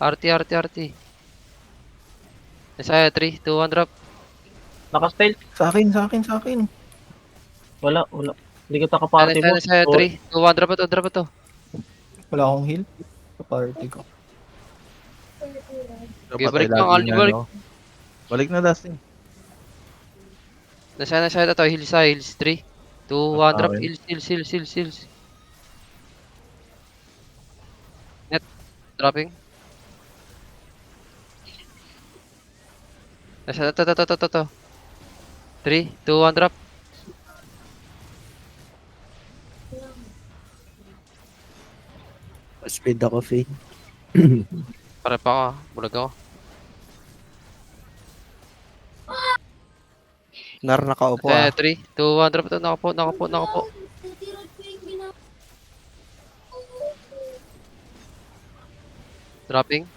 RT. Nasaya, 3, 2, 1, drop. Naka-stealth. Sa akin. Wala. Hindi kita ka-party mo. Nasaya, 3, 2, 1, drop to. Wala akong heal. Sa party ko. Okay, Patay balik lang, lagi Aldi, nga, balik. no? Balik na, Dustin. Nasaya to, heals 3, 2, 1, drop. Okay. Heals. Net, dropping. Nasaya to. 3, 2, 1, drop. Speed ako, Faye. Pare pa ako, bulag ako. Nar, nakaupo Nasaya, ah. 3, 2, 1, drop to. Nakapo. Dropping.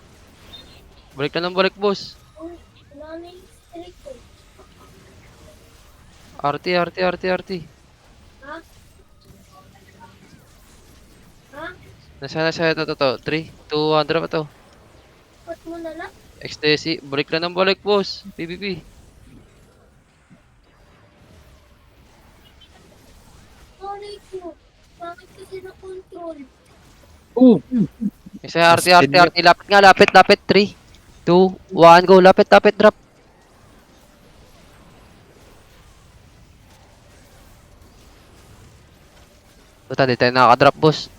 Balik, boss. RT. Nasaya to. 3, 2, 1, drop to. Ecstasy. Balik, boss. PvP. Bakit kasi na-control? Nasaya RT. Lapit. 3, 2, 1, go. Lapit, drop. Puta, di tayo nakaka-drop, boss.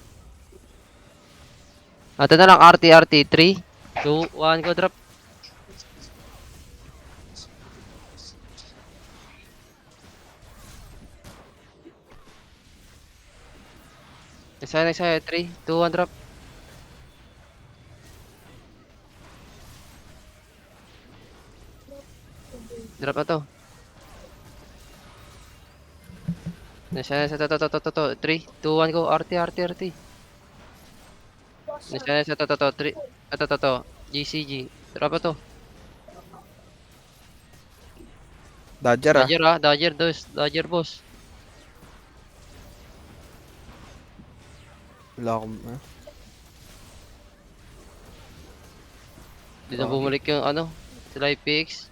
Ito na lang, RT. 3, 2, 1, go, drop. Nasaya, 3, 2, 1, drop. Drop na to. Nasaya, to. 3, 2, 1, go. RT. Nasaya, to. 3, to. GCG. Drop na to. Dodger ah. Dodger, boss. Wala akong Di na bumalik yung sila IPX.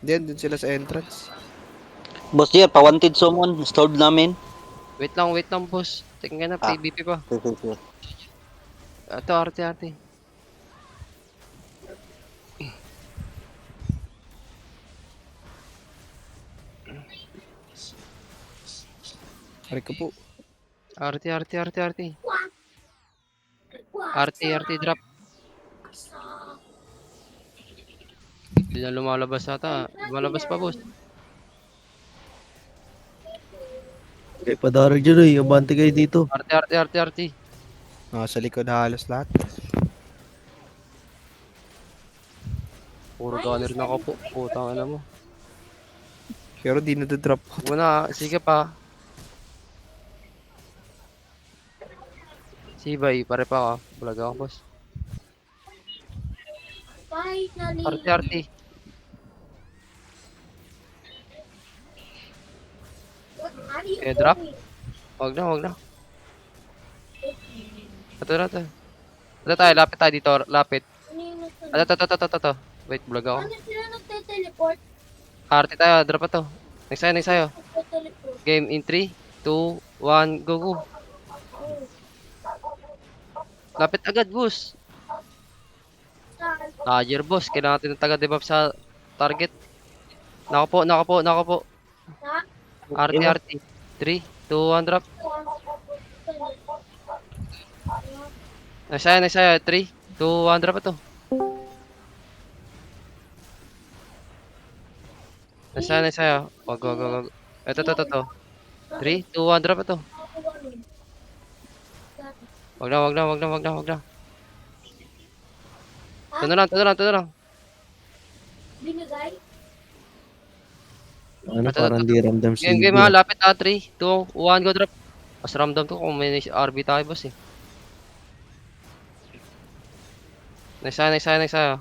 Diyan sila sa entrance. Boss Jer, pa-wanted summon. Stalled namin. Wait lang, boss. Tingnan na, PvP pa. Okay. Ito, RT. Ari ko po. RT. RT, drop. Hindi na lumalabas ata. Lumalabas pa, boss. Okay, padarag dyan eh. Abante kayo dito. RT. Sa likod halos lahat. Puro gunner na ako po. Putang ina mo. Pero di na drop. Muna, sige pa. Sibay, pare pa ako. Bulag ako, boss. Finally. RT. Okay, drop. Huwag na. Ito. Ito tayo, lapit tayo dito. Lapit. Ito. Wait, bulag ako. Ano sila nagte-teleport? RT tayo, drop ito. Next tayo. Nagte-teleport. Game in 3, 2, 1, go. Lapit agad, boss. Dodger, boss. Kailangan natin ng taga-debuff sa target. Nako po. RT. 3, 2, 1, drop. Nasaya. 3, 2, 1, drop ito. Nasaya. Wag. Ito. 3, 2, 1, drop ito. Wag na. Ito na lang. Binigay? Ano, parang di ramdam si Game ha, lapit na. 3, 2, 1, go, drop. Mas ramdam ko kung may RB tayo, boss eh. Nasaya.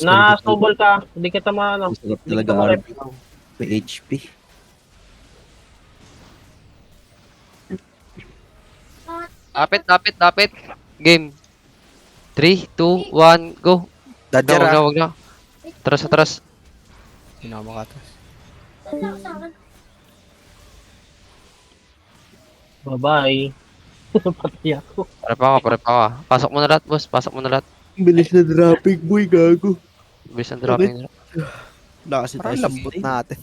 Na-snowball ka. Hindi kita maano. Sarap Hindi talaga kita ma-rep. RP. May HP. Dapit. Game. 3, 2, 1, go. Dodger Wag na, ah. wag na. Atras. Hindi na ako makatas. Wala sa akin. Bye-bye. Pati ako. Pare pa ako. Pasok mo na lahat, boss. Pasok mo na lahat. Bilis na dropping, boy, gago. Bilis ang dropping nila. Wala kasi Parang tayo lambot sustain. natin.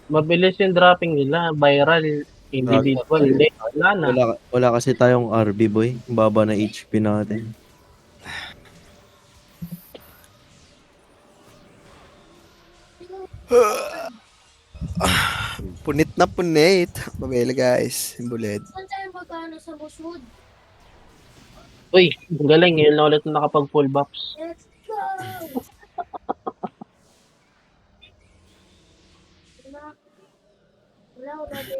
Mabilis yung dropping nila. Viral. Individual. Hindi. Wala na. Wala kasi tayong RB, boy. Ang baba na HP natin. Punit na punit. Mabela guys. Buled. Saan tayo magkano sa Bushwood? Uy, ang galing. Ngayon na ulit na nakapag full buffs. Let's go! Wala. Wala ko dati.